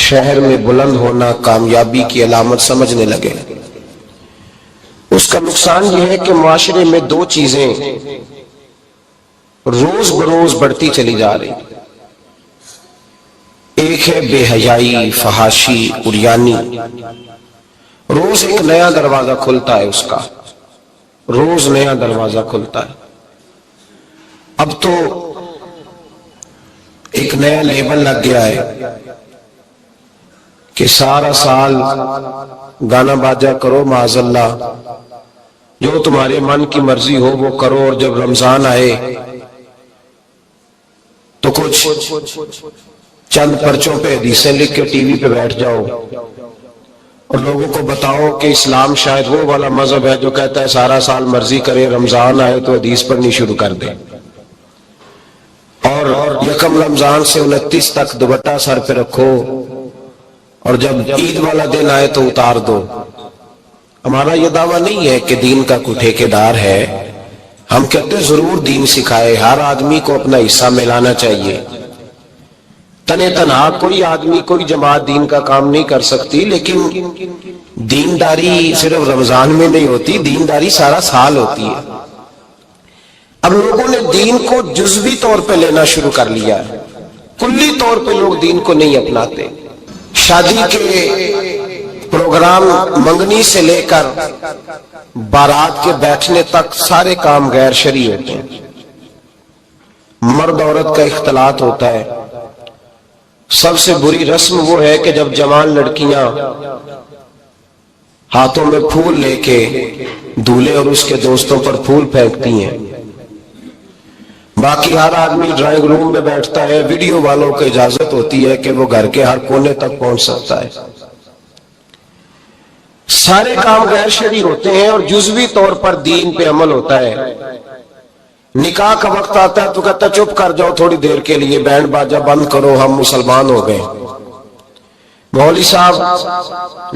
شہر میں بلند ہونا کامیابی کی علامت سمجھنے لگے۔ اس کا نقصان یہ ہے کہ معاشرے میں دو چیزیں روز بروز بڑھتی چلی جا رہی، ایک ہے بے حیائی، فحاشی، عریانی۔ روز ایک نیا دروازہ کھلتا ہے اس کا، روز نیا دروازہ کھلتا ہے۔ اب تو ایک نیا لیبل لگ گیا ہے کہ سارا سال گانا باجا کرو، معاذ اللہ جو تمہارے من کی مرضی ہو وہ کرو، اور جب رمضان آئے تو کچھ چند پرچوں پہ حدیثیں لکھ کے ٹی وی پہ بیٹھ جاؤ اور لوگوں کو بتاؤ کہ اسلام شاید وہ والا مذہب ہے جو کہتا ہے سارا سال مرضی کرے، رمضان آئے تو حدیث پڑھنی شروع کر دے، اور یکم رمضان سے 29 تک دوپٹہ سر پہ رکھو، اور جب عید والا دن آئے تو اتار دو۔ ہمارا یہ دعویٰ نہیں ہے کہ دین کا کوئی ٹھیکیدار ہے، ہم کہتے ہیں ضرور دین سکھائے، ہر آدمی کو اپنا حصہ ملانا چاہیے۔ تنے تنہا کوئی آدمی کوئی جماعت دین کا کام نہیں کر سکتی، لیکن دینداری صرف رمضان میں نہیں ہوتی، دینداری سارا سال ہوتی ہے۔ اب لوگوں نے دین کو جزوی طور پہ لینا شروع کر لیا ہے، کلی طور پہ لوگ دین کو نہیں اپناتے۔ شادی کے پروگرام منگنی سے لے کر بارات کے بیٹھنے تک سارے کام غیر شرعی ہوتے ہیں۔ مرد عورت کا اختلاط ہوتا ہے۔ سب سے بری رسم وہ ہے کہ جب جوان لڑکیاں ہاتھوں میں پھول لے کے دولہے اور اس کے دوستوں پر پھول پھینکتی ہیں، باقی ہر آدمی ڈرائنگ روم میں بیٹھتا ہے، ویڈیو والوں کو اجازت ہوتی ہے کہ وہ گھر کے ہر کونے تک پہنچ سکتا ہے۔ سارے کام غیر شرعی ہوتے ہیں اور جزوی طور پر دین پہ عمل ہوتا ہے۔ نکاح کا وقت آتا ہے تو کہتا ہے چپ کر جاؤ تھوڑی دیر کے لیے، بینڈ باجا بند کرو، ہم مسلمان ہو گئے۔ مولوی صاحب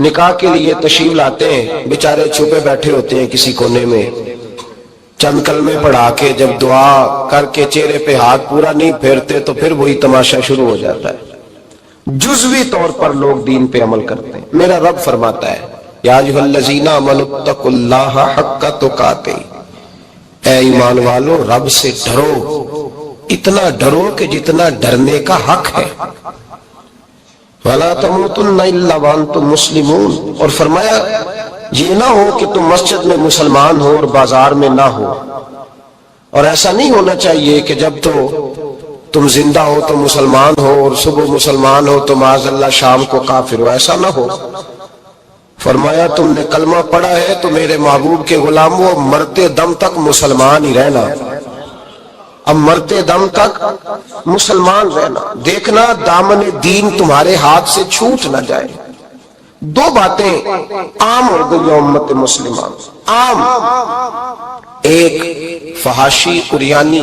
نکاح کے لیے تشریف لاتے ہیں، بیچارے چھپے بیٹھے ہوتے ہیں کسی کونے میں، چند کلمے پڑھا کے جب دعا کر کے چہرے پہ ہاتھ پورا نہیں پھیرتے تو پھر وہی تماشا شروع ہو جاتا ہے۔ جزوی طور پر لوگ دین پہ عمل کرتے ہیں۔ میرا رب فرماتا ہے یا ایھا الذین آمنوا اتقوا اللہ حق تقاتہ، اے ایمان والو رب سے ڈرو، اتنا ڈرو کہ جتنا ڈرنے کا حق ہے۔ وَلَا تَمُوتُنَّ إِلَّا وَأَنْتُمْ مُسْلِمُونَ، اور فرمایا یہ نہ ہو کہ تم مسجد میں مسلمان ہو اور بازار میں نہ ہو، اور ایسا نہیں ہونا چاہیے کہ جب تو تم زندہ ہو تو مسلمان ہو اور صبح مسلمان ہو تو معاذ اللہ شام کو کافر ہو، ایسا نہ ہو۔ فرمایا تم نے کلمہ پڑھا ہے تو میرے محبوب کے غلاموں مرتے دم تک مسلمان ہی رہنا، اب مرتے دم تک مسلمان رہنا، دیکھنا دامن دین تمہارے ہاتھ سے چھوٹ نہ جائے۔ دو باتیں عام ہو گئی امت مسلمان، عام، ایک فحاشی عریانی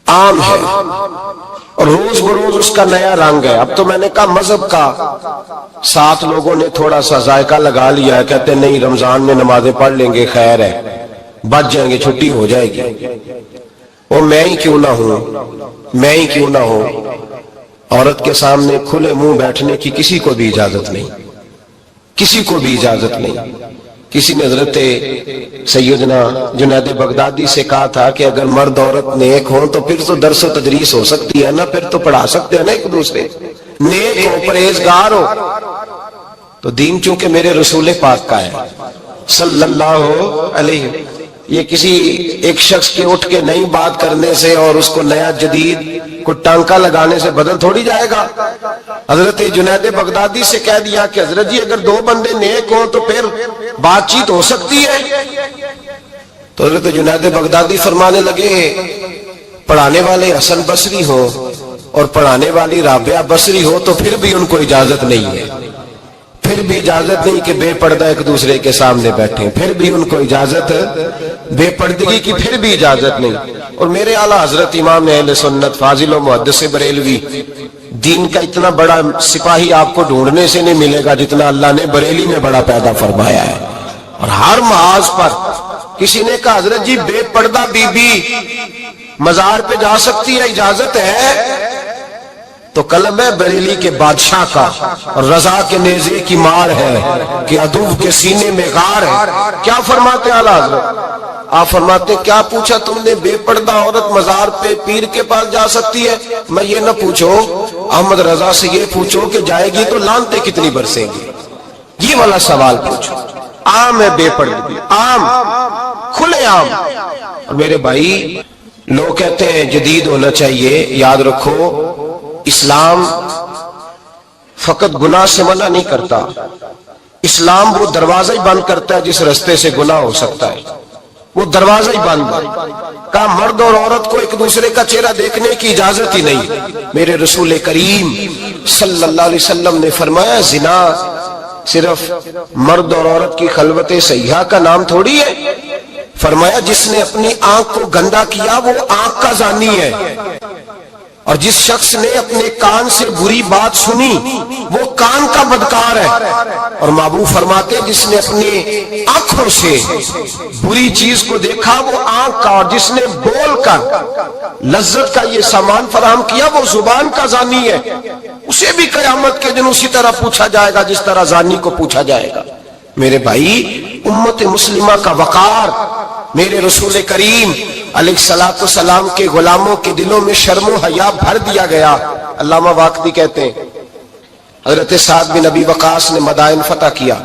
عام ہے اور روز بروز اس کا نیا رنگ ہے۔ اب تو میں نے کہا مذہب کا ساتھ لوگوں نے تھوڑا سا ذائقہ لگا لیا ہے، کہتے ہیں نہیں رمضان میں نمازیں پڑھ لیں گے، خیر ہے، بچ جائیں گے، چھٹی ہو جائے گی۔ وہ میں ہی کیوں نہ ہوں، عورت کے سامنے کھلے منہ بیٹھنے کی کسی کو بھی اجازت نہیں، کسی کو بھی اجازت نہیں۔ کسی نے حضرت سیدنا جنید بغدادی سے کہا تھا کہ اگر مرد عورت نیک ہوں تو پھر تو درس و تدریس ہو سکتی ہے نا، پھر تو پڑھا سکتے ہیں نا ایک دوسرے، نیک ہو، پرہیزگار ہو۔ تو دین چونکہ میرے رسول پاک کا ہے صلی اللہ علیہ، یہ کسی ایک شخص کے اٹھ کے نئی بات کرنے سے اور اس کو نیا جدید کو ٹانکا لگانے سے بدل تھوڑی جائے گا۔ حضرت جنید بغدادی سے کہہ دیا کہ حضرت جی اگر دو بندے نیک ہوں تو پھر بات چیت ہو سکتی ہے۔ تو حضرت جنید بغدادی فرمانے لگے پڑھانے والے حسن بصری ہو اور پڑھانے والی رابعہ بصری ہو تو پھر بھی ان کو اجازت نہیں ہے، پھر بھی اجازت نہیں کہ بے پردہ ایک دوسرے کے سامنے بیٹھیں، پھر بھی ان کو اجازت، بے پردگی کی پھر بھی اجازت نہیں۔ اور میرے اعلیٰ حضرت امام اہل سنت فاضل و محدث بریلوی، دین کا اتنا بڑا سپاہی آپ کو ڈھونڈنے سے نہیں ملے گا جتنا اللہ نے بریلی میں بڑا پیدا فرمایا ہے۔ اور ہر محاذ پر کسی نے کہا حضرت جی بے پردہ بی بی مزار پہ جا سکتی ہے، اجازت ہے؟ تو قلم ہے بریلی کے بادشاہ کا، اور رضا کے نیزے کی مار ہے کہ عدو کے سینے میں غار ہے۔ کیا فرماتے اعلیٰ حضرت؟ آپ فرماتے کیا پوچھا تم نے، بے پردہ عورت مزار پہ پیر کے پاس جا سکتی ہے؟ میں یہ نہ پوچھو، احمد رضا سے یہ پوچھو کہ جائے گی تو لانتے کتنی برسیں گی، یہ والا سوال پوچھو۔ عام ہے بے پردگی، عام، کھلے عام۔ اور میرے بھائی لوگ کہتے ہیں جدید ہونا چاہیے، یاد رکھو اسلام فقط گناہ سے منع نہیں کرتا، اسلام وہ دروازہ ہی بند کرتا ہے جس رستے سے گناہ ہو سکتا ہے، وہ دروازہ ہی بند ہے۔ کہا مرد اور عورت کو ایک دوسرے کا چہرہ دیکھنے کی اجازت ہی نہیں۔ میرے رسول کریم صلی اللہ علیہ وسلم نے فرمایا زنا صرف مرد اور عورت کی خلوت سیاح کا نام تھوڑی ہے، فرمایا جس نے اپنی آنکھ کو گندا کیا وہ آنکھ کا زانی ہے، اور جس شخص نے اپنے کان سے بری بات سنی وہ کان کا بدکار ہے، اور محبوب فرماتے ہیں جس نے اپنی آنکھوں سے بری چیز کو دیکھا وہ آنکھ کا، اور جس نے بول کر لذت کا یہ سامان فراہم کیا وہ زبان کا زانی ہے، اسے بھی قیامت کے دن اسی طرح پوچھا جائے گا جس طرح زانی کو پوچھا جائے گا۔ میرے بھائی امت مسلمہ کا وقار میرے رسول کریم علیہ الصلوۃ والسلام کے غلاموں کے دلوں میں شرم و حیا بھر دیا گیا۔ علامہ واقدی کہتے ہیں حضرت سعد بن ابی وقاص نے مدائن فتح کیا۔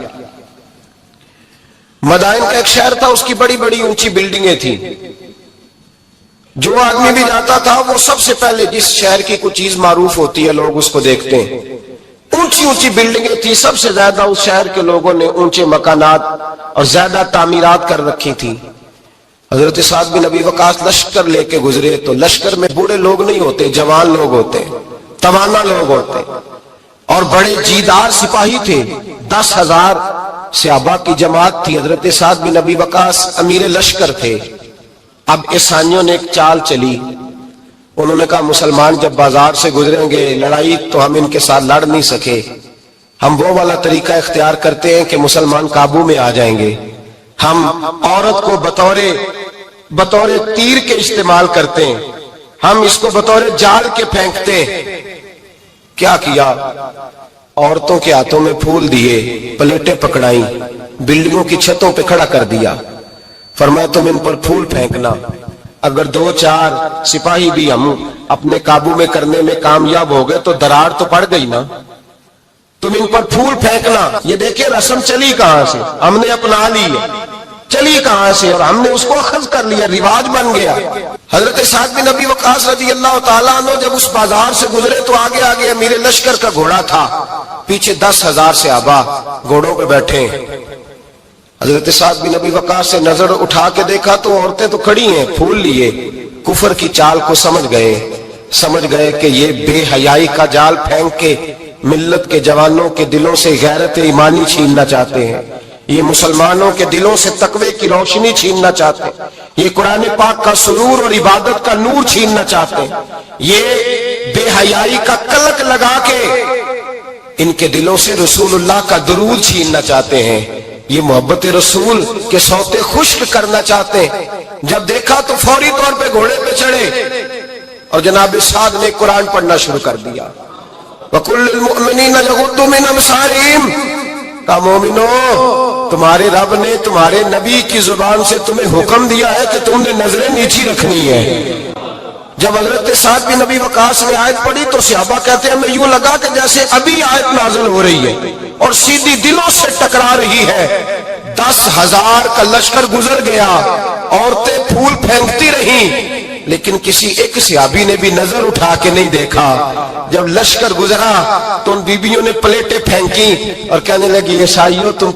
مدائن کا ایک شہر تھا، اس کی بڑی بڑی اونچی بلڈنگیں تھیں، جو آدمی بھی جاتا تھا وہ سب سے پہلے جس شہر کی کوئی چیز معروف ہوتی ہے لوگ اس کو دیکھتے ہیں۔ اونچی اونچی بلڈنگیں تھی، سب سے زیادہ اس شہر کے لوگوں نے اونچے مکانات اور زیادہ تعمیرات کر رکھی تھی۔ حضرت سعد بن ابی وقاص لشکر لے کے گزرے تو لشکر میں بوڑھے لوگ نہیں ہوتے، جوان لوگ ہوتے، توانا لوگ ہوتے، اور بڑے جیدار سپاہی تھے۔ 10,000 صحابہ کی جماعت تھی، حضرت سعد بن ابی وقاص امیر لشکر تھے۔ اب عیسائیوں نے ایک چال چلی، انہوں نے کہا مسلمان جب بازار سے گزریں گے لڑائی تو ہم ان کے ساتھ لڑ نہیں سکے، ہم وہ والا طریقہ اختیار کرتے ہیں کہ مسلمان قابو میں آ جائیں گے، ہم عورت کو بطور تیر کے استعمال کرتے ہیں، ہم اس کو بطور جال کے پھینکتے ہیں۔ کیا کیا؟ عورتوں کے ہاتھوں میں پھول دیے، پلیٹیں پکڑائیں، بلڈنگوں کی چھتوں پہ کھڑا کر دیا، فرمایا تم ان پر پھول پھینکنا، اگر 2-4 سپاہی بھی ہم اپنے قابو میں کرنے میں کامیاب ہو گئے تو درار تو پڑ گئی نا، تم ان پر پھول پھینکنا۔ یہ دیکھیں رسم چلی کہاں سے، ہم نے اپنا لی ہے، چلی کہاں سے اور ہم نے اس کو اخذ کر لیا، رواج بن گیا۔ حضرت سعد بن ابی وقاص رضی اللہ تعالیٰ عنہ جب اس بازار سے گزرے تو آگے آگے امیر لشکر کا گھوڑا تھا، پیچھے 10,000 صحابہ گھوڑوں پہ بیٹھے۔ حضرت سعد بن ابی وقاص سے نظر اٹھا کے دیکھا تو عورتیں تو کھڑی ہیں، پھول لیے، کفر کی چال کو سمجھ گئے کہ یہ بے حیائی کا جال پھینک کے ملت کے جوانوں کے دلوں سے غیرت ایمانی چھیننا چاہتے ہیں، یہ مسلمانوں کے دلوں سے تقوی کی روشنی چھیننا چاہتے ہیں، یہ قرآن پاک کا سرور اور عبادت کا نور چھیننا چاہتے ہیں، یہ بے حیائی کا کلک لگا کے ان کے دلوں سے رسول اللہ کا درود چھیننا چاہتے ہیں، یہ محبت رسول کے سوتے خشک کرنا چاہتے ہیں۔ جب دیکھا تو فوری طور پہ گھوڑے پہ چڑھے اور جناب سعد نے قرآن پڑھنا شروع کر دیا۔ وَقُلْ لِلْمُؤْمِنِينَ يَغُضُّوا مِنْ أَبْصَارِهِمْ، کہا مومنو تمہارے رب نے تمہارے نبی کی زبان سے تمہیں حکم دیا ہے کہ تم نے نظریں نیچی رکھنی ہے۔ جب حضرت سعد بن ابی وقاص نے آیت پڑھی تو صحابہ کہتے ہیں ہمیں یوں لگا کہ جیسے ابھی آیت نازل ہو رہی ہے اور سیدھی دلوں سے ٹکرا رہی ہے۔ 10,000 کا لشکر گزر گیا، عورتیں پھول پھینکتی رہیں، لیکن کسی ایک صحابی نے بھی نظر اٹھا کے نہیں دیکھا۔ جب لشکر گزرا تو ان بیبیوں نے پلیٹیں پھینکی اور کہنے لگی عیسائیوں تم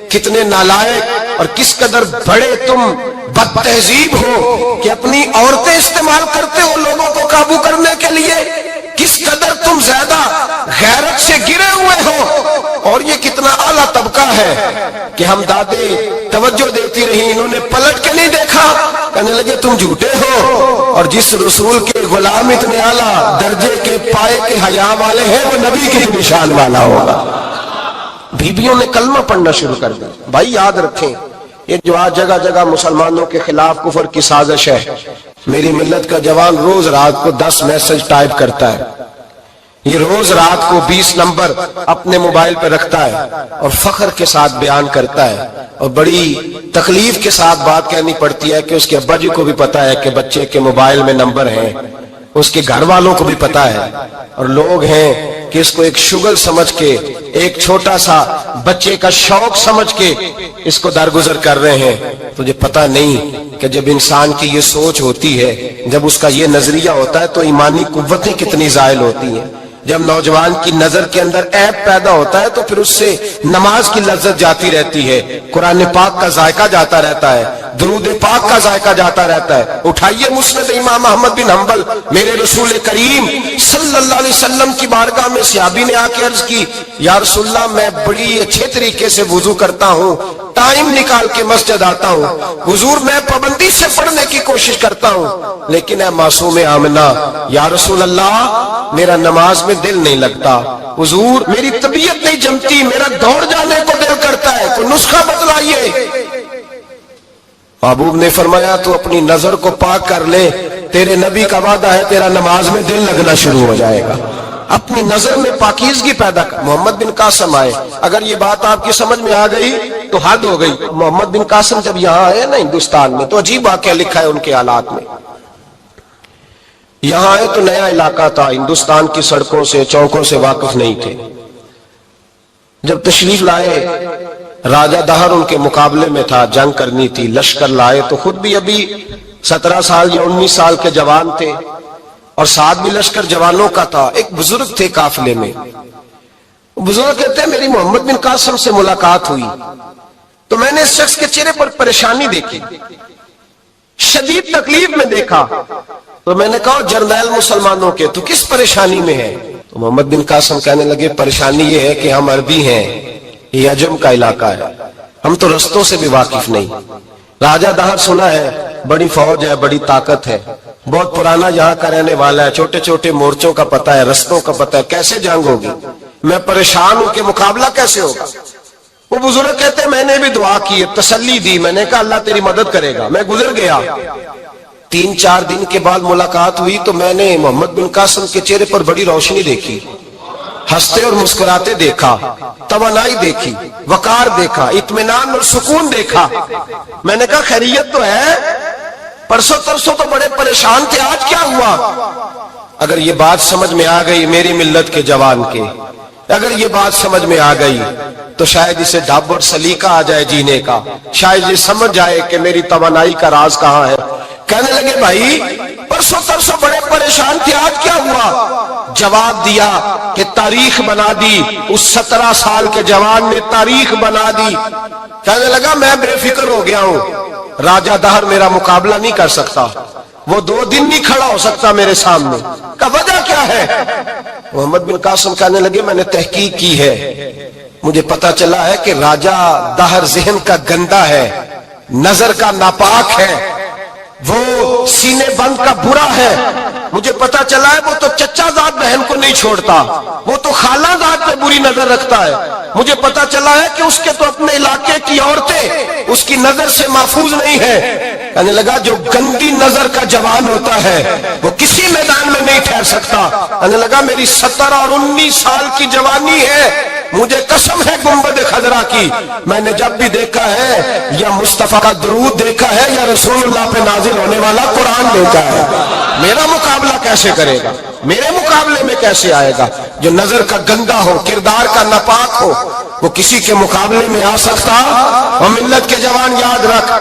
کتنے نالائق اور کس قدر بڑے تم بد تہذیب ہو کہ اپنی عورتیں استعمال کرتے ہو لوگوں کو قابو کرنے کے لیے، کس قدر تم زیادہ غیرت سے گرے ہوئے ہو، اور یہ کتنا اعلیٰ طبقہ ہے کہ ہم دادے توجہ دیتی رہی، انہوں نے پلٹ کے نہیں دیکھا، کہنے لگے تم جھوٹے ہو، اور جس رسول کے غلام اتنے اعلیٰ درجے کے پائے کے حیا والے ہیں وہ نبی کی نشان والا ہوگا۔ بیبیوں نے کلمہ پڑھنا شروع کر دیا۔ بھائی یاد رکھیں یہ جو آج جگہ جگہ مسلمانوں کے خلاف کفر کی سازش ہے، میری ملت کا جوان روز رات کو 10 میسج ٹائپ کرتا ہے، یہ روز رات کو 20 نمبر اپنے موبائل پہ رکھتا ہے اور فخر کے ساتھ بیان کرتا ہے، اور بڑی تکلیف کے ساتھ بات کہنی پڑتی ہے کہ اس کے ابا جی کو بھی پتا ہے کہ بچے کے موبائل میں نمبر ہیں، اس کے گھر والوں کو بھی پتا ہے، اور لوگ ہیں کہ اس کو ایک شغل سمجھ کے، ایک چھوٹا سا بچے کا شوق سمجھ کے اس کو درگزر کر رہے ہیں۔ تجھے پتا نہیں کہ جب انسان کی یہ سوچ ہوتی ہے، جب اس کا یہ نظریہ ہوتا ہے تو ایمانی قوتیں کتنی زائل ہوتی ہیں۔ جب نوجوان کی نظر کے اندر عیب پیدا ہوتا ہے تو پھر اس سے نماز کی لذت جاتی رہتی ہے، قرآن پاک کا ذائقہ جاتا رہتا ہے، درود پاک کا ذائقہ جاتا رہتا ہے۔ اٹھائیے مسند امام احمد بن حنبل، میرے رسول کریم صلی اللہ علیہ وسلم کی بارگاہ میں صحابی نے آ کے عرض کی، یا رسول اللہ میں بڑی اچھے طریقے سے وضو کرتا ہوں، ٹائم نکال کے مسجد آتا ہوں، حضور میں پابندی سے پڑھنے کی کوشش کرتا ہوں، لیکن اے معصوم آمنہ، یا رسول اللہ میرا نماز میں دل نہیں لگتا، حضور میری طبیعت نہیں جمتی، میرا دوڑ جانے کو دل کرتا ہے، کوئی نسخہ بتلائیے۔ محبوب نے فرمایا تو اپنی نظر کو پاک کر لے، تیرے نبی کا وعدہ ہے تیرا نماز میں دل لگنا شروع ہو جائے گا۔ اپنی نظر میں پاکیزگی پیدا کر۔ محمد بن قاسم آئے، اگر یہ بات آپ کی سمجھ میں آ گئی تو حد ہو گئی۔ محمد بن قاسم جب یہاں آئے نا ہندوستان میں تو عجیب واقعہ لکھا ہے ان کے حالات میں۔ یہاں آئے تو نیا علاقہ تھا، ہندوستان کی سڑکوں سے چوکوں سے واقف نہیں تھے۔ جب تشریف لائے، راجہ دہر ان کے مقابلے میں تھا، جنگ کرنی تھی، لشکر لائے تو خود بھی ابھی 17 سال یا 19 سال کے جوان تھے، اور ساتھ بھی لشکر جوانوں کا تھا۔ ایک بزرگ تھے قافلے میں، بزرگ کہتے ہیں میری محمد بن قاسم سے ملاقات ہوئی تو میں نے اس شخص کے چہرے پر پریشانی دیکھی، شدید تکلیف میں دیکھا، تو میں نے کہا جرنیل مسلمانوں کے تو کس پریشانی میں ہے؟ تو محمد بن قاسم کہنے لگے پریشانی یہ ہے کہ ہم عربی ہیں، یہ عجم کا علاقہ ہے، ہم تو رستوں سے بھی واقف نہیں۔ راجہ دہر سنا ہے، بڑی فوج ہے، بڑی طاقت ہے، بہت پرانا یہاں کا رہنے والا ہے، چھوٹے چھوٹے مورچوں کا پتہ ہے، رستوں کا پتہ ہے، کیسے جنگ ہوگی؟ میں پریشان ہوں کہ مقابلہ کیسے ہوگا؟ وہ بزرگ کہتے ہیں میں نے بھی دعا کی، تسلی دی، میں نے کہا اللہ تیری مدد کرے گا۔ میں گزر گیا، 3-4 دن کے بعد ملاقات ہوئی تو میں نے محمد بن قاسم کے چہرے پر بڑی روشنی دیکھی، ہنستے اور مسکراتے دیکھا، توانائی دیکھی، وقار دیکھا، اطمینان اور سکون دیکھا۔ میں نے کہا خیریت تو ہے، پرسوں ترسوں تو بڑے پریشان تھے، آج کیا ہوا؟ اگر یہ بات سمجھ میں آ گئی میری ملت کے جوان کے، اگر یہ بات سمجھ میں آ گئی تو شاید اسے ڈھب اور سلیقہ آ جائے جینے کا، شاید یہ سمجھ جائے کہ میری توانائی کا راز کہاں ہے۔ کہنے لگے بھائی پرسوں ترسوں بڑے پریشان تھے، آج کیا ہوا؟ جواب دیا کہ تاریخ بنا دی، اس 17 سال کے جوان نے تاریخ بنا دی۔ کہنے لگا میں بے فکر ہو گیا ہوں، راجہ دہر میرا مقابلہ نہیں کر سکتا، وہ 2 دن نہیں کھڑا ہو سکتا میرے سامنے۔ کا وجہ کیا ہے؟ محمد بن قاسم کہنے لگے میں نے تحقیق کی ہے، مجھے پتا چلا ہے کہ راجہ دہر ذہن کا گندا ہے، نظر کا ناپاک ہے، وہ سینے بند کا برا ہے۔ مجھے پتا چلا ہے وہ تو چچا زاد بہن کو نہیں چھوڑتا، وہ تو خالہ زاد پہ بری نظر رکھتا ہے۔ مجھے پتا چلا ہے کہ اس کے تو اپنے علاقے کی عورتیں اس کی نظر سے محفوظ نہیں ہیں۔ کہنے لگا جو گندی نظر کا جوان ہوتا ہے وہ کسی میدان میں نہیں ٹھہر سکتا۔ کہنے لگا میری 17 اور 19 سال کی جوانی ہے، مجھے قسم ہے گنبد خضرا کی، میں نے جب بھی دیکھا ہے یا مصطفیٰ کا درود دیکھا ہے یا رسول اللہ پہ نازل ہونے والا قرآن دیکھا ہے۔ میرا مقابلہ کیسے کرے گا؟ میرے مقابلے میں کیسے آئے گا؟ جو نظر کا گندا ہو، کردار کا ناپاک ہو، وہ کسی کے مقابلے میں آ سکتا؟ اور ملت کے جوان یاد رکھ،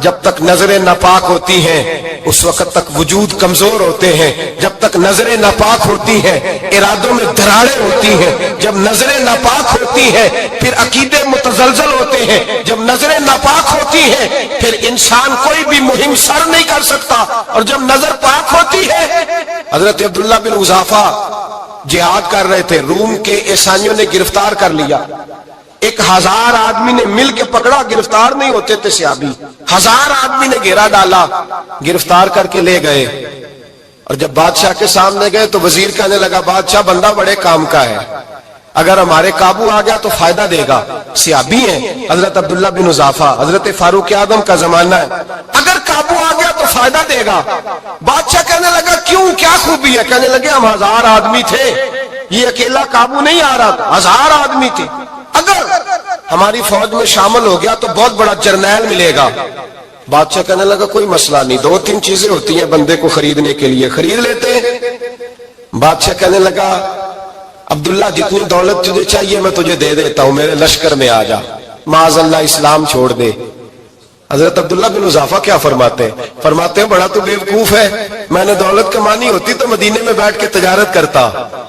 جب تک نظریں ناپاک ہوتی ہیں اس وقت تک وجود کمزور ہوتے ہیں، جب تک نظریں ناپاک ہوتی ہیں ارادوں میں دراڑیں ہوتی ہیں، جب نظریں ناپاک ہوتی ہیں پھر عقیدے متزلزل ہوتے ہیں، جب نظریں ناپاک ہوتی ہیں پھر انسان کوئی بھی مہم سر نہیں کر سکتا، اور جب نظر پاک ہوتی ہے۔ حضرت عبداللہ بن حذافہ جہاد کر رہے تھے، روم کے عیسائیوں نے گرفتار کر لیا، 1000 آدمی نے مل کے پکڑا، گرفتار نہیں ہوتے تھے صحابی، 1000 آدمی نے گھیرا ڈالا، گرفتار کر کے لے گئے۔ اور جب بادشاہ کے سامنے گئے تو وزیر کہنے لگا بادشاہ بندہ بڑے کام کا ہے، اگر ہمارے قابو آ گیا تو فائدہ دے گا۔ صحابی ہیں حضرت عبداللہ بن حذافہ، حضرت فاروق اعظم کا زمانہ ہے، اگر قابو آ گیا تو فائدہ دے گا۔ بادشاہ کہنے لگا کیوں، کیا خوبی ہے؟ کہنے لگے ہم 1000 آدمی تھے، یہ اکیلا قابو نہیں آ رہا تھا، 1000 آدمی تھے. اگر ہماری فوج میں شامل ہو گیا تو بہت بڑا جرنیل ملے گا. بادشاہ کہنے لگا کوئی مسئلہ نہیں، 2-3 چیزیں ہوتی ہیں بندے کو خریدنے کے لیے، خرید لیتے ہیں. بادشاہ کہنے لگا عبداللہ جتنی دولت تجھے چاہیے میں تجھے دے دیتا ہوں، میرے لشکر میں آ جا، معاذ اللہ اسلام چھوڑ دے. حضرت عبداللہ بن حذافہ کیا فرماتے ہیں بڑا تو بیوقوف ہے، میں نے دولت کمانی ہوتی تو مدینے میں بیٹھ کے تجارت کرتا.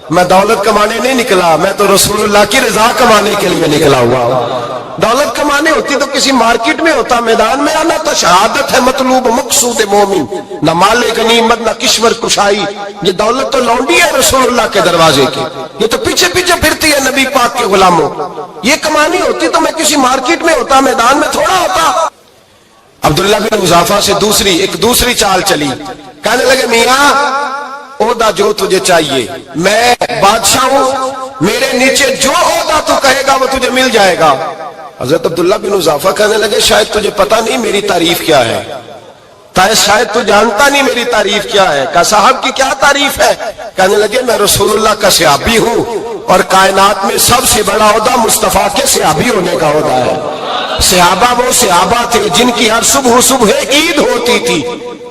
میں دولت کمانے نہیں نکلا، میں تو رسول اللہ کی رضا کمانے کے لیے نکلا ہوا ہوں. دولت کمانے ہوتی تو کسی مارکیٹ میں ہوتا، میدان میں آنا تو شہادت ہے مطلوب مقصود مومن، نہ مال غنیمت نہ کشور کشائی. یہ دولت تو لونڈی ہے رسول اللہ کے دروازے کی، یہ تو پیچھے پیچھے پھرتی ہے نبی پاک کے غلاموں. یہ کمانی ہوتی تو میں کسی مارکیٹ میں ہوتا، میدان میں تھوڑا ہوتا. عبداللہ بن حذافہ سے دوسری چال چلی. کہنے لگے میاں عہدہ جو تجھے چاہیے، میں بادشاہ ہوں، میرے نیچے جو عہدہ تو کہے گا وہ تجھے مل جائے گا. حضرت عبداللہ بن حذافہ کہنے لگے شاید تجھے پتہ نہیں میری تعریف کیا ہے، شاید تو جانتا نہیں میری تعریف کیا ہے. کہا صاحب کی کیا تعریف ہے؟ کہنے لگے میں رسول اللہ کا صحابی ہوں اور کائنات میں سب سے بڑا عہدہ مصطفیٰ کے صحابی ہونے کا عہدہ ہے. صحابہ وہ صحابہ تھے جن کی ہر صبح عید ہوتی تھی،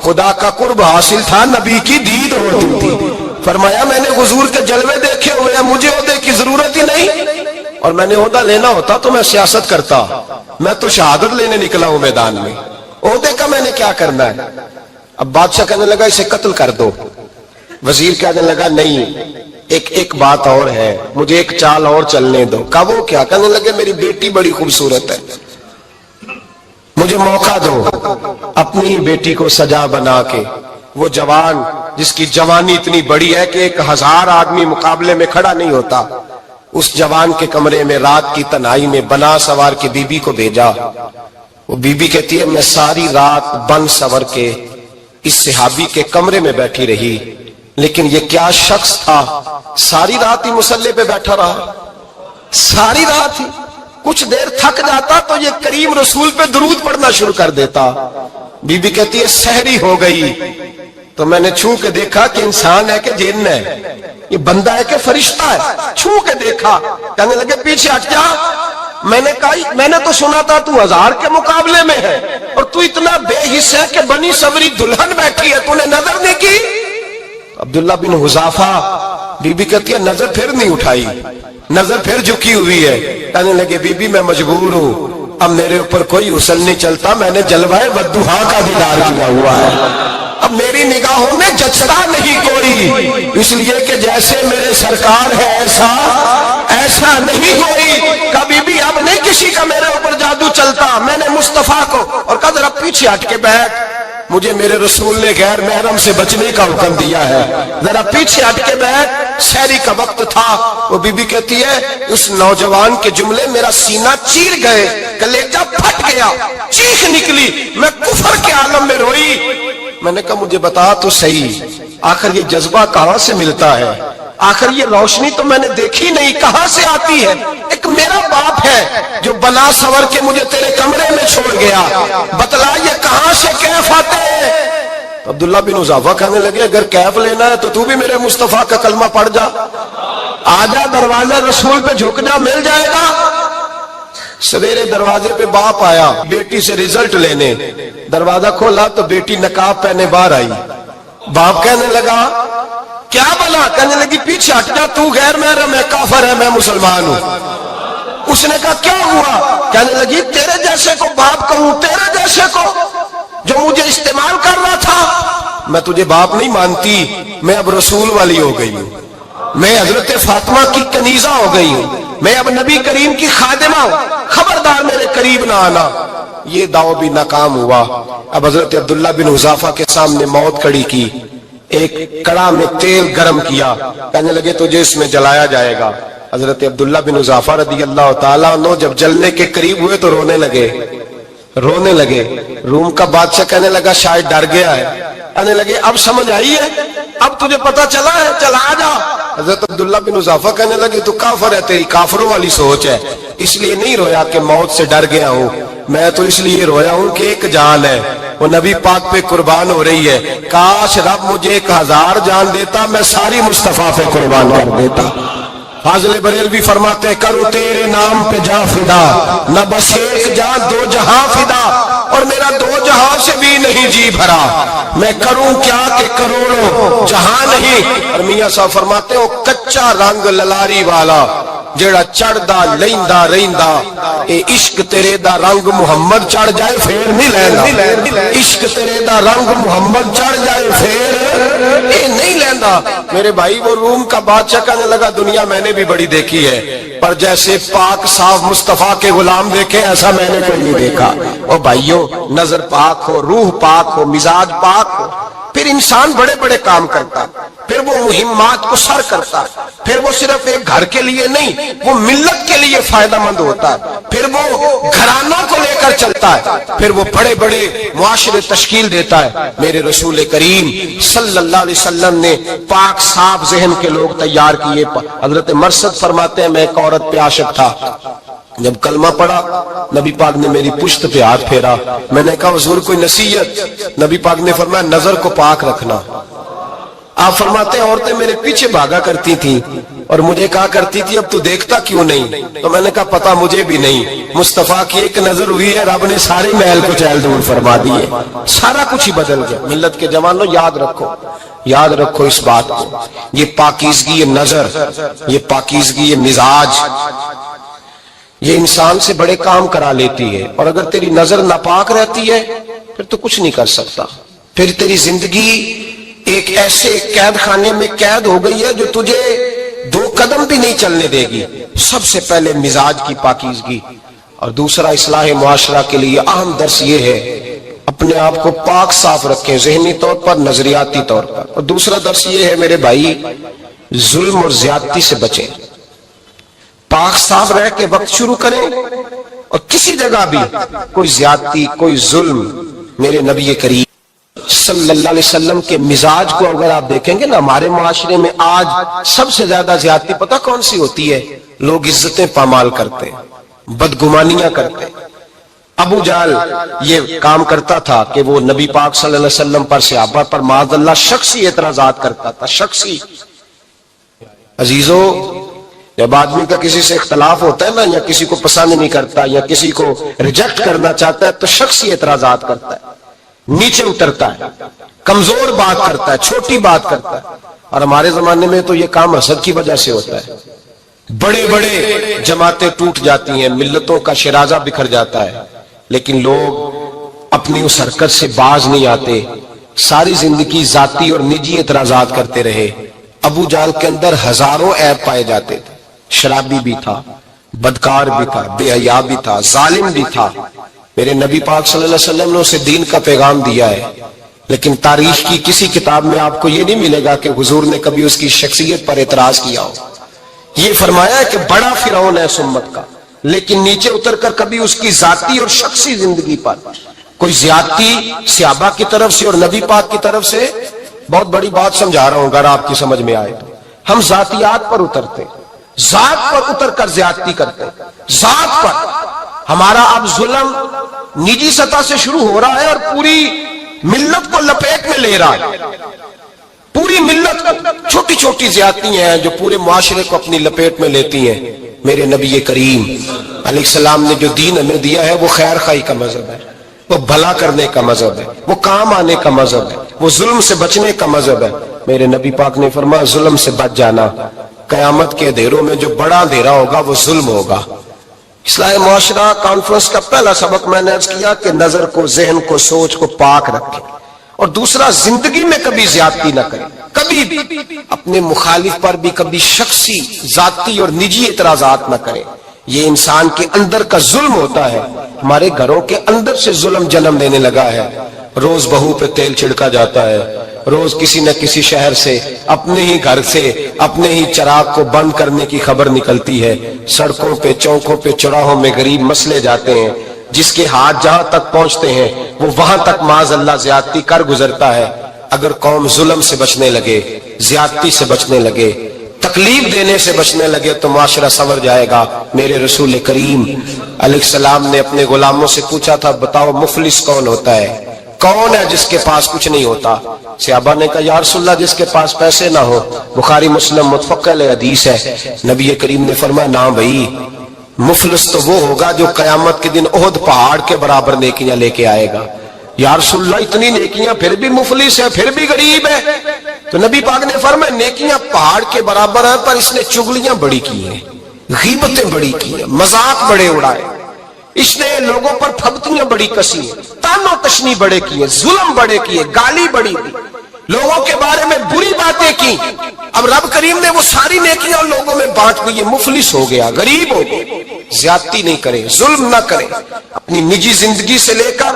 خدا کا قرب حاصل تھا، نبی کی دید ہوتی تھی. فرمایا میں نے حضور کے جلوے دیکھے ہوئے ہیں، مجھے عہدے کی ضرورت ہی نہیں، اور میں نے عہدہ لینا ہوتا تو میں سیاست کرتا، میں تو شہادت لینے نکلا ہوں میدان میں، عہدے کا میں نے کیا کرنا ہے. اب بادشاہ کہنے لگا اسے قتل کر دو. وزیر کہنے لگا نہیں، ایک بات اور ہے، مجھے ایک چال اور چلنے دو. کہا وہ کیا؟ کہنے لگے میری بیٹی بڑی خوبصورت ہے، مجھے موقع دو اپنی بیٹی کو سجا بنا کے. وہ جوان جس کی جوانی اتنی بڑی ہے کہ 1000 آدمی مقابلے میں کھڑا نہیں ہوتا، اس جوان کے کمرے میں رات کی تنہائی میں بنا سوار کے بی بی کو بھیجا. وہ بی بی کہتی ہے میں ساری رات بن سور کے اس صحابی کے کمرے میں بیٹھی رہی، لیکن یہ کیا شخص تھا، ساری رات ہی مسلح پہ بیٹھا رہا، ساری رات ہی. کچھ دیر تھک جاتا تو یہ کریم رسول پہ درود پڑھنا شروع کر دیتا. بی بی کہتی ہے سحری ہو گئی تو میں نے چھو کے دیکھا کہ انسان ہے کہ جن ہے، یہ بندہ ہے کہ فرشتہ ہے. چھو کے دیکھا، کہنے لگے پیچھے ہٹ جا. میں نے کہا میں نے تو سنا تھا تو 1000 کے مقابلے میں ہے اور تو اتنا بے حس ہے کہ بنی سوری دلہن بیٹھی ہے، تو نے نظر نہیں کی. عبداللہ بن حذافہ، بی بی کہتی ہے نظر پھر نہیں اٹھائی، نظر پھر جھکی ہوئی ہے. کہنے لگے بی بی میں مجبور ہوں، اب میرے اوپر کوئی حسن نہیں چلتا، میں نے جلوہ والضحیٰ کا دیدار کیا ہوا ہے، اب میری نگاہوں میں جچتا نہیں کوئی، اس لیے کہ جیسے میرے سرکار ہے ایسا نہیں کوئی. کبھی بھی اب نہیں کسی کا میرے اوپر جادو چلتا. میں نے مصطفیٰ کو اور کہا ذرا پیچھے ہٹ کے بیٹھ، مجھے میرے رسول نے غیر محرم سے بچنے کا حکم دیا ہے، ذرا پیچھے ہٹ کے بیٹھ. سحری کا وقت تھا. وہ بی بی کہتی ہے اس نوجوان کے جملے میرا سینہ چیر گئے، کلیجہ پھٹ گیا، چیخ نکلی، میں کفر کے عالم میں روئی. میں نے کہا مجھے بتا تو صحیح، آخر یہ جذبہ کہاں سے ملتا ہے، آخر یہ روشنی تو میں نے دیکھی نہیں، کہاں سے آتی ہے؟ ایک میرا باپ ہے جو بنا سور کے مجھے تیرے کمرے میں چھوڑ گیا، بتلا یہ کہاں سے کیف آتے ہیں؟ عبداللہ بن حذافہ کہنے لگے اگر کیف لینا ہے تو بھی میرے مصطفیٰ کا کلمہ پڑھ جا، آجا دروازے رسول پہ جھک جا، مل جائے گا. سویرے دروازے پہ باپ آیا بیٹی سے رزلٹ لینے، دروازہ کھولا تو بیٹی نقاب پہنے باہر آئی. باپ کہنے لگا کیا بنا؟ کہنے لگی پیچھے ہٹ جا، تو غیر محرم ہے، کافر ہے، میں مسلمان ہوں. اس نے کہا کیا ہوا؟ کہنے لگی تیرے جیسے کو باپ کہوں، تیرے جیسے کو جو مجھے استعمال کر رہا تھا. میں تجھے باپ نہیں مانتی، میں اب رسول والی ہو گئی ہوں، میں حضرت فاطمہ کی کنیزہ ہو گئی ہوں، میں اب نبی کریم کی خادمہ ہوں، خبردار میرے قریب نہ آنا. یہ دعوی بھی ناکام ہوا. اب حضرت عبداللہ بن حذافہ کے سامنے موت کھڑی کی، ایک کڑا میں تیل گرم کیا، کہنے لگے تجھے اس میں جلایا جائے گا. حضرت عبداللہ بن حذافہ رضی اللہ تعالیٰ عنہ جب جلنے کے قریب ہوئے تو رونے لگے. روم کا بادشاہ کہنے لگا شاید ڈر گیا ہے. کہنے لگے اب سمجھ آئی ہے، اب تجھے پتا چلا ہے، چل آ جا. حضرت عبداللہ بن حذافہ کہنے لگے تو کافر ہے، تیری کافروں والی سوچ ہے. اس لیے نہیں رویا کہ موت سے ڈر گیا ہوں، میں تو اس لیے رویا ہوں کہ ایک جان ہے وہ نبی پاک پہ قربان ہو رہی ہے. کاش رب مجھے 1000 جان دیتا، میں ساری مصطفیٰ پہ قربان کر دیتا. فاضل بریلوی فرماتے ہیں کرو تیرے نام پہ جاں فدا، نہ بس ایک جان 2 جہاں فدا، اور میرا 2 جہاں سے بھی نہیں جی بھرا، میں کروں کیا کہ کروڑوں جہاں نہیں. اور میاں صاحب فرماتے ہیں کچا رنگ للاری والا جیڑا چڑھدا لیندا رہندا، اے عشق تیرے دا رنگ محمد چڑھ جائے پھر نہیں لیندا، عشق تیرے دا رنگ محمد چڑھ جائے پھر اے نہیں لیندا. میرے بھائی وہ روم کا بادشاہ کہنے لگا دنیا میں نے بھی بڑی دیکھی ہے، پر جیسے پاک صاف مصطفیٰ کے غلام دیکھے ایسا میں نے کوئی نہیں دیکھا. او بھائیو، نظر پاک ہو، روح پاک ہو، مزاج پاک ہو، پھر انسان بڑے بڑے کام کرتا، پھر وہ مہمات کو سر کرتا، پھر وہ صرف ایک گھر کے لیے نہیں، وہ ملت کے لیے فائدہ مند ہوتا ہے، پھر وہ گھرانوں کو لے کر چلتا ہے، پھر وہ بڑے بڑے معاشرے تشکیل دیتا ہے. میرے رسول کریم صلی اللہ علیہ وسلم نے پاک صاف ذہن کے لوگ تیار کیے. حضرت مرثد فرماتے ہیں میں ایک عورت پہ عاشق تھا، جب کلمہ پڑھا نبی پاک نے میری پشت پہ ہاتھ پھیرا، میں نے کہا حضور کوئی نصیحت؟ نبی پاک نے فرمایا نظر کو پاک رکھنا. آپ فرماتے ہیں عورتیں میرے پیچھے بھاگا کرتی تھیں اور مجھے کہا کرتی تھی اب تو دیکھتا کیوں نہیں؟ تو میں نے کہا پتا مجھے بھی نہیں، مصطفیٰ کی ایک نظر ہوئی ہے، رب نے سارے محل کو چہل دور فرما دیے، سارا کچھ ہی بدل گیا. ملت کے جوانوں یاد رکھو اس بات کو، یہ پاکیزگی یہ نظر، یہ پاکیزگی یہ مزاج، یہ انسان سے بڑے کام کرا لیتی ہے. اور اگر تیری نظر ناپاک رہتی ہے پھر تو کچھ نہیں کر سکتا، پھر تیری زندگی ایک ایسے قید خانے میں قید ہو گئی ہے جو تجھے 2 قدم بھی نہیں چلنے دے گی. سب سے پہلے مزاج کی پاکیزگی، اور دوسرا اصلاح معاشرہ کے لیے اہم درس یہ ہے اپنے آپ کو پاک صاف رکھیں، ذہنی طور پر، نظریاتی طور پر. اور دوسرا درس یہ ہے میرے بھائی ظلم اور زیادتی سے بچیں. پاک صاف رہ کے وقت شروع کریں، اور کسی جگہ بھی کوئی زیادتی کوئی ظلم. میرے نبی کریم صلی اللہ علیہ وسلم کے مزاج کو اگر آپ دیکھیں گے نا، ہمارے معاشرے میں آج سب سے زیادہ زیادتی پتہ کون سی ہوتی ہے؟ لوگ عزتیں پامال کرتے، بدگمانیاں کرتے. ابو جہل یہ کام کرتا تھا کہ وہ نبی پاک صلی اللہ علیہ وسلم پر، صحابہ پر معاذ اللہ شخصی اعتراضات کرتا تھا. شخصی عزیزو، جب آدمی کا کسی سے اختلاف ہوتا ہے نا، یا کسی کو پسند نہیں کرتا یا کسی کو ریجیکٹ کرنا چاہتا ہے تو شخصی اعتراضات کرتا ہے، نیچے اترتا ہے، کمزور بات کرتا ہے، چھوٹی بات کرتا ہے. اور ہمارے زمانے میں تو یہ کام حسد کی وجہ سے ہوتا ہے. بڑے بڑے جماعتیں ٹوٹ جاتی ہیں، ملتوں کا شرازہ بکھر جاتا ہے، لیکن لوگ اپنی اس حرکت سے باز نہیں آتے، ساری زندگی ذاتی اور نجی اعتراضات کرتے رہے. ابو جہل کے اندر ہزاروں عیب پائے جاتے تھے، شرابی بھی تھا، بدکار بھی تھا، بے حیا بھی تھا، ظالم بھی تھا. میرے نبی پاک صلی اللہ علیہ وسلم نے اسے دین کا پیغام دیا ہے، لیکن تاریخ کی کسی کتاب میں آپ کو یہ نہیں ملے گا کہ حضور نے کبھی اس کی شخصیت پر اعتراض کیا ہو. یہ فرمایا ہے کہ بڑا فرعون ہے اس امت کا، لیکن نیچے اتر کر کبھی اس کی ذاتی اور شخصی زندگی پر کوئی زیادتی صحابہ کی طرف سے اور نبی پاک کی طرف سے. بہت بڑی بات سمجھا رہا ہوں، اگر آپ کی سمجھ میں آئے تو. ہم ذاتیات پر اترتے، ذات پر اتر کر زیادتی کرتے، ذات پر. ہمارا اب ظلم نجی سطح سے شروع ہو رہا ہے اور پوری ملت کو لپیٹ میں لے رہا ہے. پوری ملت کو چھوٹی چھوٹی زیادتیاں ہیں جو پورے معاشرے کو اپنی لپیٹ میں لیتی ہیں. میرے نبی کریم علیہ السلام نے جو دین ہمیں دیا ہے وہ خیر خواہی کا مذہب ہے، وہ بھلا کرنے کا مذہب ہے، وہ کام آنے کا مذہب ہے، وہ ظلم سے بچنے کا مذہب ہے. میرے نبی پاک نے فرمایا ظلم سے بچ جانا، قیامت کے اندھیروں میں جو بڑا اندھیرا ہوگا وہ ظلم ہوگا. اصلاح معاشرہ کانفرنس کا پہلا سبق میں نے عرض کیا کہ نظر کو، ذہن کو، سوچ کو پاک رکھیں، اور دوسرا زندگی میں کبھی زیادتی نہ کریں، کبھی بھی اپنے مخالف پر بھی کبھی شخصی، ذاتی اور نجی اعتراضات نہ کریں. یہ انسان کے اندر کا ظلم ہوتا ہے. ہمارے گھروں کے اندر سے ظلم جنم لینے لگا ہے. روز بہو پہ تیل چھڑکا جاتا ہے، روز کسی نہ کسی شہر سے، اپنے ہی گھر سے، اپنے ہی چراغ کو بند کرنے کی خبر نکلتی ہے. سڑکوں پہ، چوکوں پہ، چوراہوں میں غریب مسلے جاتے ہیں، جس کے ہاتھ جہاں تک پہنچتے ہیں وہ وہاں تک معاذ اللہ زیادتی کر گزرتا ہے. اگر قوم ظلم سے بچنے لگے، زیادتی سے بچنے لگے، تکلیف دینے سے بچنے لگے تو معاشرہ سنور جائے گا. میرے رسول کریم علیہ السلام نے اپنے غلاموں سے پوچھا تھا بتاؤ مفلس کون ہوتا ہے، کون ہے جس کے پاس کچھ نہیں ہوتا؟ صحابہ نے کہا یا رسول اللہ جس کے پاس پیسے نہ ہو۔ بخاری مسلم متفق علیہ حدیث ہے۔ نبی کریم نے فرمایا نہ بھائی، مفلس تو وہ ہوگا جو قیامت کے دن احد پہاڑ کے برابر نیکیاں لے کے آئے گا۔ یا رسول اللہ اتنی نیکیاں پھر بھی مفلس ہے، پھر بھی غریب ہے؟ تو نبی پاک نے فرمایا نیکیاں پہاڑ کے برابر ہیں، پر اس نے چغلیاں بڑی کی ہیں، غیبتیں بڑی کی ہیں، مذاق بڑے اڑائے، اس نے لوگوں پر پھبتیاں بڑی کسی ہیں، تان و تشنی بڑے کیے، ظلم بڑے کیے، گالی بڑی دی، لوگوں کے بارے میں بری باتیں کی۔ اب رب کریم نے وہ ساری نیکیاں لوگوں میں بانٹ دی، یہ مفلس ہو گیا، غریب ہو گیا۔ زیادتی نہیں کریں، ظلم نہ کریں، اپنی نجی زندگی سے لے کر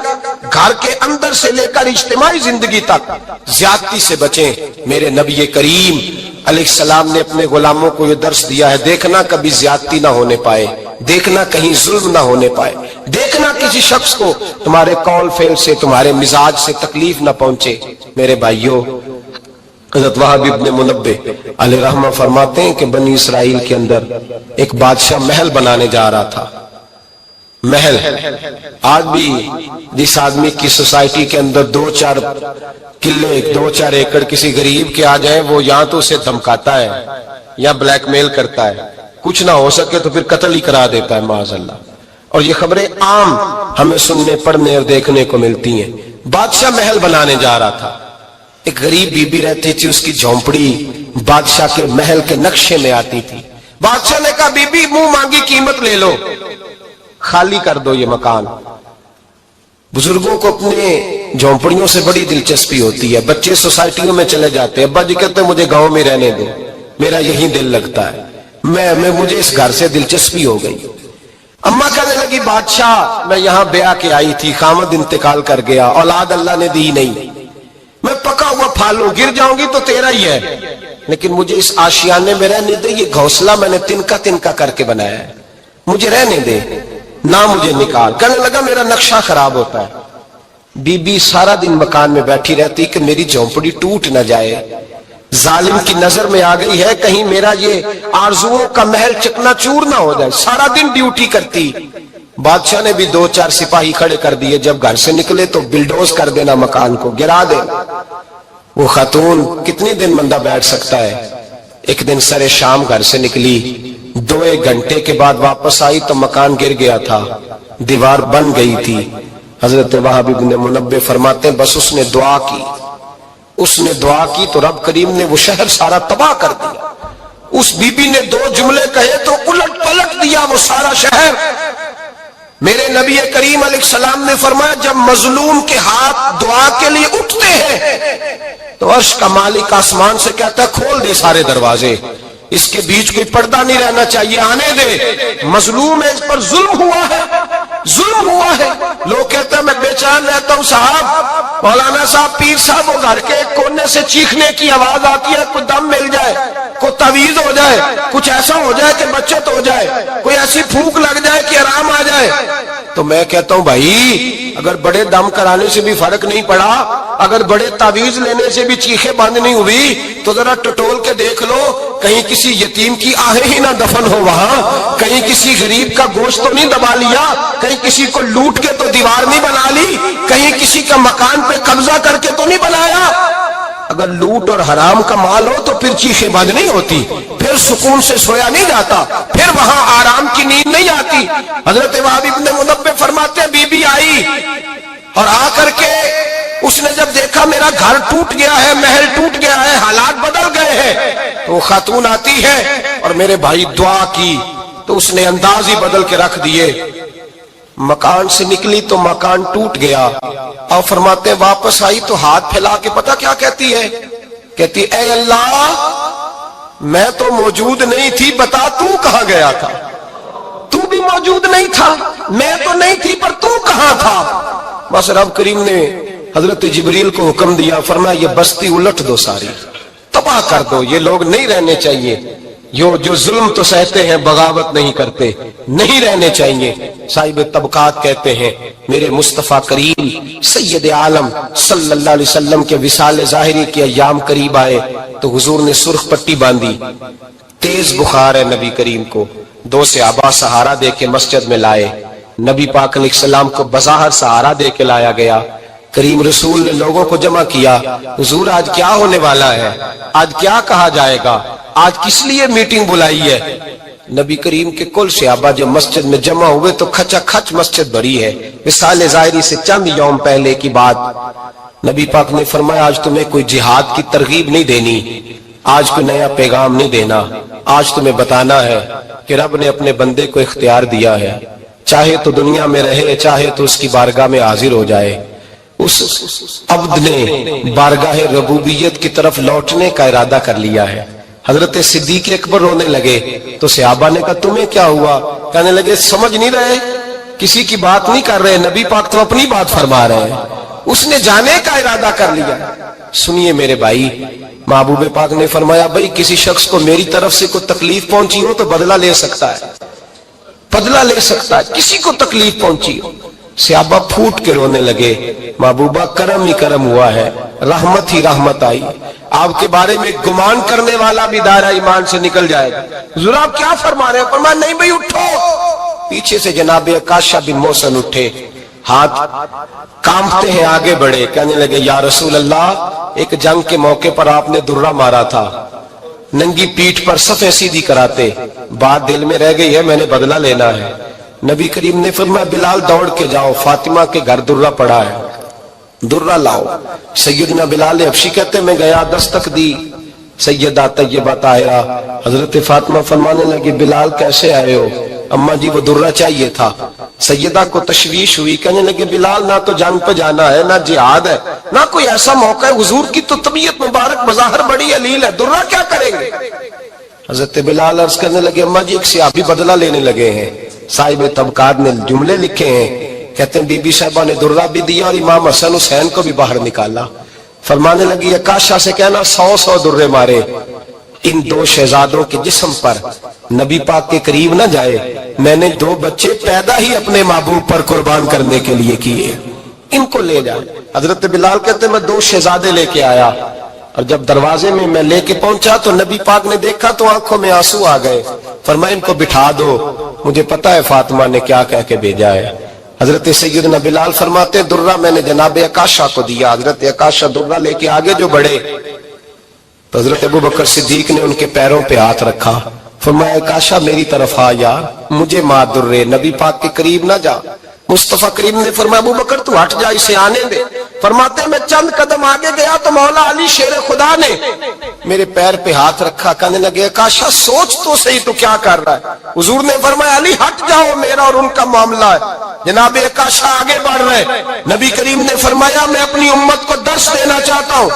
گھر کے اندر سے لے کر اجتماعی زندگی تک زیادتی سے بچیں۔ میرے نبی کریم علیہ السلام نے اپنے غلاموں کو یہ درس دیا ہے، دیکھنا کبھی زیادتی نہ ہونے پائے، دیکھنا کہیں ظلم نہ ہونے پائے، دیکھنا کسی شخص کو تمہارے قول فعل سے، تمہارے مزاج سے تکلیف نہ پہنچے۔ میرے بھائیوں، حضرت وہب ابن منبہ علیہ رحمہ فرماتے ہیں کہ بنی اسرائیل کے اندر ایک بادشاہ محل بنانے جا رہا تھا۔ محل آج بھی جس آدمی کی سوسائٹی کے اندر 2-4 قلعے 2-4 ایکڑ کسی غریب کے آ جائیں، وہ یا تو اسے دھمکاتا ہے یا بلیک میل کرتا ہے، کچھ نہ ہو سکے تو پھر قتل ہی کرا دیتا ہے معاذ اللہ۔ اور یہ خبریں عام ہمیں سننے پڑھنے اور دیکھنے کو ملتی ہیں۔ بادشاہ محل بنانے جا رہا تھا، ایک غریب بی بی رہتی تھی، اس کی جھونپڑی بادشاہ کے محل کے نقشے میں آتی تھی۔ بادشاہ نے کہا بی بی منہ مانگی قیمت لے لو، خالی کر دو یہ مکان۔ بزرگوں کو اپنے جھونپڑیوں سے بڑی دلچسپی ہوتی ہے، بچے سوسائٹیوں میں چلے جاتے ہیں، ابا جی کہتے ہیں مجھے گاؤں میں رہنے دو، میرا یہی دل لگتا ہے، میں مجھے اس گھر سے دلچسپی ہو گئی۔ اماں کہنے لگی بادشاہ میں یہاں بیاہ کے آئی تھی، خامد انتقال کر گیا، اولاد اللہ نے دی نہیں، میں پکا ہوا پھالوں، گر جاؤں گی تو تیرا ہی ہے، لیکن مجھے اس آشیانے میں رہنے دے، یہ گھونسلہ میں نے تنکا کر کے بنایا ہے، مجھے رہنے دے، نہ مجھے نکال۔ کہنے لگا میرا نقشہ خراب ہوتا ہے۔ بی بی سارا دن مکان میں بیٹھی رہتی کہ میری جھونپڑی ٹوٹ نہ جائے، ظالم کی نظر میں آ گئی ہے کہیں میرا یہ آرزوؤں کا محل چکنا چور نہ ہو جائے، سارا دن ڈیوٹی کرتی۔ بادشاہ نے بھی 2-4 سپاہی کھڑے کر دیے، جب گھر سے نکلے تو بلڈوز کر دینا، مکان کو گرا دینا۔ وہ خاتون کتنی دن بندہ بیٹھ سکتا ہے؟ ایک دن سر شام گھر سے نکلی، 2-1 گھنٹے کے بعد واپس آئی تو مکان گر گیا تھا، دیوار بن گئی تھی۔ حضرت وہب ابن منبہ فرماتے ہیں بس اس نے دعا کی تو رب کریم نے وہ شہر سارا تباہ کر دیا۔ اس بی بی نے 2 جملے کہے تو الٹ پلٹ دیا وہ سارا شہر۔ میرے نبی کریم علیہ السلام نے فرمایا جب مظلوم کے ہاتھ دعا کے لیے اٹھتے ہیں تو عرش کا مالک آسمان سے کہتا ہے کھول دے سارے دروازے، اس کے بیچ کوئی پردہ نہیں رہنا چاہیے، آنے دے، مظلوم ہے، اس پر ظلم ہوا ہے، ظلم ہوا ہے۔ لوگ کہتے ہیں میں بے چین رہتا ہوں صاحب، مولانا صاحب پیر صاحب، وہ گھر کے ایک کونے سے چیخنے کی آواز آتی ہے، کوئی دم مل جائے، کوئی تعویذ ہو جائے، کچھ ایسا ہو جائے کہ بچت ہو جائے، کوئی ایسی پھونک لگ جائے کہ آرام آ جائے۔ تو میں کہتا ہوں بھائی اگر بڑے دم کرانے سے بھی فرق نہیں پڑا، اگر بڑے تعویذ لینے سے بھی چیخیں بند نہیں ہوئی، تو ذرا ٹٹول کے دیکھ لو کہیں کسی یتیم کی آہیں ہی نہ دفن ہو وہاں، کہیں کسی غریب کا گوشت تو نہیں دبا لیا، کہیں کسی کو لوٹ کے تو دیوار نہیں بنا لی، کہیں کسی کا مکان پہ قبضہ کر کے تو نہیں بنایا۔ اگر لوٹ اور حرام کا مال ہو تو پھر چیخیں بند نہیں ہوتی، پھر سکون سے سویا نہیں جاتا، پھر وہاں آرام کی نیند نہیں آتی۔ حضرت وہب ابن منبہ فرماتے ہیں بی بی آئی اور آ کر کے اس نے جب دیکھا میرا گھر ٹوٹ گیا ہے، محل ٹوٹ گیا ہے، حالات بدل گئے ہیں، تو وہ خاتون آتی ہے اور میرے بھائی دعا کی تو اس نے انداز ہی بدل کے رکھ دیے۔ مکان سے نکلی تو مکان ٹوٹ گیا، اور فرماتے واپس آئی تو ہاتھ پھیلا کے پتہ کیا کہتی ہے؟ کہتی اے اللہ میں تو موجود نہیں تھی، بتا تو کہاں گیا تھا؟ تو بھی موجود نہیں تھا، میں تو نہیں تھی، پر تو کہاں تھا؟ بس رب کریم نے حضرت جبریل کو حکم دیا، فرمایا یہ بستی الٹ دو، ساری تباہ کر دو، یہ لوگ نہیں رہنے چاہیے، جو ظلم تو سہتے ہیں بغاوت نہیں کرتے، نہیں رہنے چاہیے۔ صاحب طبقات کہتے ہیں میرے مصطفیٰ کریم سید عالم صلی اللہ علیہ وسلم کے وصال ظاہری کے ایام قریب آئے تو حضور نے سرخ پٹی باندھی، تیز بخار ہے نبی کریم کو، 2 صحابہ سہارا دے کے مسجد میں لائے، نبی پاک علیہ السلام کو بظاہر سہارا دے کے لایا گیا، کریم رسول نے لوگوں کو جمع کیا، حضور آج کیا ہونے والا ہے، آج کیا کہا جائے گا، آج کس لیے میٹنگ بلائی ہے؟ نبی کریم کے کل صحابہ جب مسجد میں جمع ہوئے تو کھچا کھچ مسجد بھری ہے۔ وصال ظاہری سے چند یوم پہلے کی بات، نبی پاک نے فرمایا آج تمہیں کوئی جہاد کی ترغیب نہیں دینی، آج کوئی نیا پیغام نہیں دینا، آج تمہیں بتانا ہے کہ رب نے اپنے بندے کو اختیار دیا ہے، چاہے تو دنیا میں رہے، چاہے تو اس کی بارگاہ میں حاضر ہو جائے۔ اس عبد نے بارگاہ ربوبیت کی طرف لوٹنے کا ارادہ کر لیا ہے۔ حضرت صدیق اکبر رونے لگے تو صحابہ نے کہا تمہیں کیا ہوا؟ کہنے لگے سمجھ نہیں رہے، کسی کی بات نہیں کر رہے، نبی پاک تو اپنی بات فرما رہے ہیں، اس نے جانے کا ارادہ کر لیا۔ سنیے میرے بھائی، محبوب پاک نے فرمایا بھائی کسی شخص کو میری طرف سے کوئی تکلیف پہنچی ہو تو بدلہ لے سکتا ہے، بدلہ لے سکتا ہے، کسی کو تکلیف پہنچی ہو۔ صحابہ پھوٹ کے رونے لگے، محبوبہ کرم ہی کرم ہوا ہے، رحمت ہی رحمت آئی، آپ کے بارے میں گمان کرنے والا بھی دائرہ ایمان سے نکل جائے گا۔ حضور آپ کیا فرما رہے ہیں؟ فرمایا نہیں بھائی اٹھو۔ پیچھے سے جناب عکاشہ بن محصن اٹھے، ہاتھ کانپتے ہیں آگے بڑھے، کہنے لگے یا رسول اللہ، ایک جنگ کے موقع پر آپ نے درہ مارا تھا، ننگی پیٹھ پر صفیں سیدھی کراتے، بات دل میں رہ گئی ہے، میں نے بدلہ لینا ہے۔ نبی کریم نے فرمایا بلال دوڑ کے جاؤ، فاطمہ کے گھر درہ پڑا ہے، درہ لاؤ۔ سیدنا بلال حبشی کہتے میں گیا، دستک دی سیدہ طیبہ طاہرہ، حضرت فاطمہ فرمانے لگی بلال کیسے آئے ہو؟ اماں جی وہ درہ چاہیے تھا۔ سیدہ کو تشویش ہوئی، کہنے لگے بلال نہ تو جنگ پہ جانا ہے، نہ جہاد ہے، نہ کوئی ایسا موقع ہے، حضور کی تو طبیعت مبارک بظاہر بڑی علیل ہے، درہ کیا کریں گے؟ حضرت بلال عرض کرنے لگے اماں جی ایک صحابی بدلہ لینے لگے ہیں، صاحب طبقات نے جملے لکھے ہیں، کہتے ہیں بی بی صاحبہ نے درہ بھی دیا اور امام حسن حسین کو بھی باہر نکالا۔ فرمانے لگی عکاشہ سے کہنا 100 درے مارے، ان دو شہزادوں کے جسم پر نبی پاک کے قریب نہ جائے، میں نے 2 بچے پیدا ہی اپنے محبوب پر قربان کرنے کے لیے کیے، ان کو لے جائے۔ حضرت بلال کہتے ہیں میں 2 شہزادے لے کے آیا، اور جب دروازے میں لے کے پہنچا تو نبی پاک نے دیکھا تو آنکھوں میں آنسو آ گئے۔ فرمایا ان کو بٹھا دو، مجھے پتا ہے فاطمہ نے کیا کہہ کے بھیجا ہے۔ حضرت سیدنا بلال فرماتے درہ میں نے جناب عکاشہ کو دیا، حضرت عکاشہ درہ لے کے آگے جو بڑھے تو حضرت ابوبکر صدیق نے ان کے پیروں پہ ہاتھ رکھا، فرمایا عکاشہ میری طرف آ یار، مجھے ماں درے، نبی پاک کے قریب نہ جا۔ مصطفیٰ کریم نے فرمایا ابوبکر تو ہٹ جا، اسے آنے دے۔ فرماتے میں چند قدم آگے گیا تو مولا علی شیر خدا نے میرے پیر پہ ہاتھ رکھا، کہنے لگے عکاشہ سوچ تو صحیح تو کیا کر رہا ہے؟ حضور نے فرمایا علی ہٹ جاؤ، میرا اور ان کا معاملہ ہے۔ جناب عکاشہ آگے بڑھ رہے، نبی کریم نے فرمایا میں اپنی امت کو درس دینا چاہتا ہوں،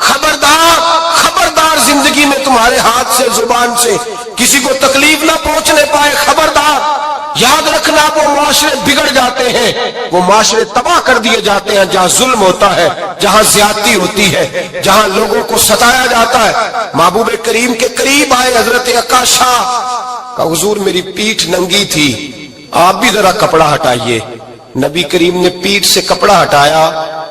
خبردار خبردار زندگی میں تمہارے ہاتھ سے زبان سے کسی کو تکلیف نہ پہنچنے پائے، خبردار۔ یاد رکھنا وہ معاشرے بگڑ جاتے ہیں، وہ معاشرے تباہ کر دیے جاتے ہیں جہاں ظلم ہوتا ہے، جہاں زیادتی ہوتی ہے، جہاں لوگوں کو ستایا جاتا ہے۔ محبوب کریم کے قریب آئے حضرت عکاشہ کا، حضور میری پیٹھ ننگی تھی، آپ بھی ذرا کپڑا ہٹائیے۔ نبی کریم نے پیٹھ سے کپڑا ہٹایا،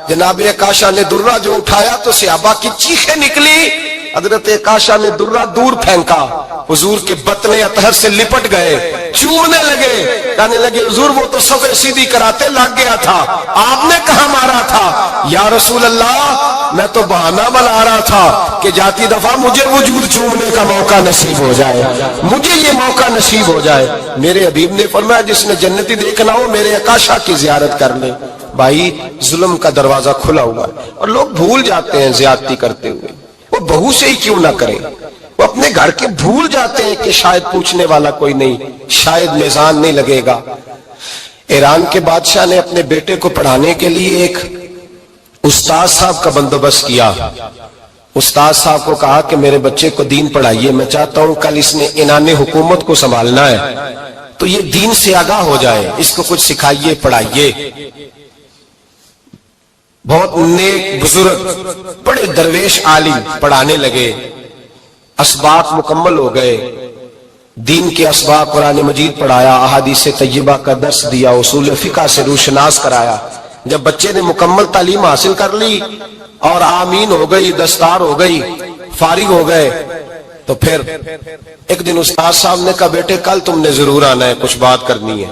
جناب عکاشہ نے درہ جو اٹھایا تو صحابہ کی چیخیں نکلی۔ حضرت عکاشہ نے درہ دور پھینکا، حضور کے بطن اطہر سے لپٹ گئے، چومنے لگے، کہنے لگے حضور وہ تو صفیں سیدھی کراتے لگ گیا تھا، آپ نے کہاں مارا تھا؟ یا رسول اللہ میں تو بہانہ بنا رہا تھا کہ جاتی دفعہ مجھے وجود چومنے کا موقع نصیب ہو جائے، مجھے یہ موقع نصیب ہو جائے۔ میرے حبیب نے فرمایا جس نے جنتی دیکھنا ہو میرے عکاشہ کی زیارت کر لے۔ بھائی ظلم کا دروازہ کھلا ہوا ہے اور لوگ بھول جاتے ہیں زیادتی کرتے ہوئے، وہ بہو سے ہی کیوں نہ کریں، وہ اپنے گھر کے بھول جاتے ہیں کہ شاید پوچھنے والا کوئی نہیں، شاید میزان نہیں لگے گا۔ ایران کے بادشاہ نے اپنے بیٹے کو پڑھانے کے لیے ایک استاد صاحب کا بندوبست کیا۔ استاد صاحب کو کہا کہ میرے بچے کو دین پڑھائیے، میں چاہتا ہوں کل اس نے انعام حکومت کو سنبھالنا ہے تو یہ دین سے آگاہ ہو جائے، اس کو کچھ سکھائیے پڑھائیے۔ بہت نیک بزرگ بڑے درویش عالم پڑھانے لگے، اسباق مکمل ہو گئے، دین کے اسباق قرآن مجید پڑھایا، احادیث طیبہ کا درس دیا، اصول فقہ سے روشناس کرایا۔ جب بچے نے مکمل تعلیم حاصل کر لی اور آمین ہو گئی، دستار ہو گئی، فارغ ہو گئے تو پھر ایک دن استاد صاحب نے کہا بیٹے کل تم نے ضرور آنا ہے، کچھ بات کرنی ہے۔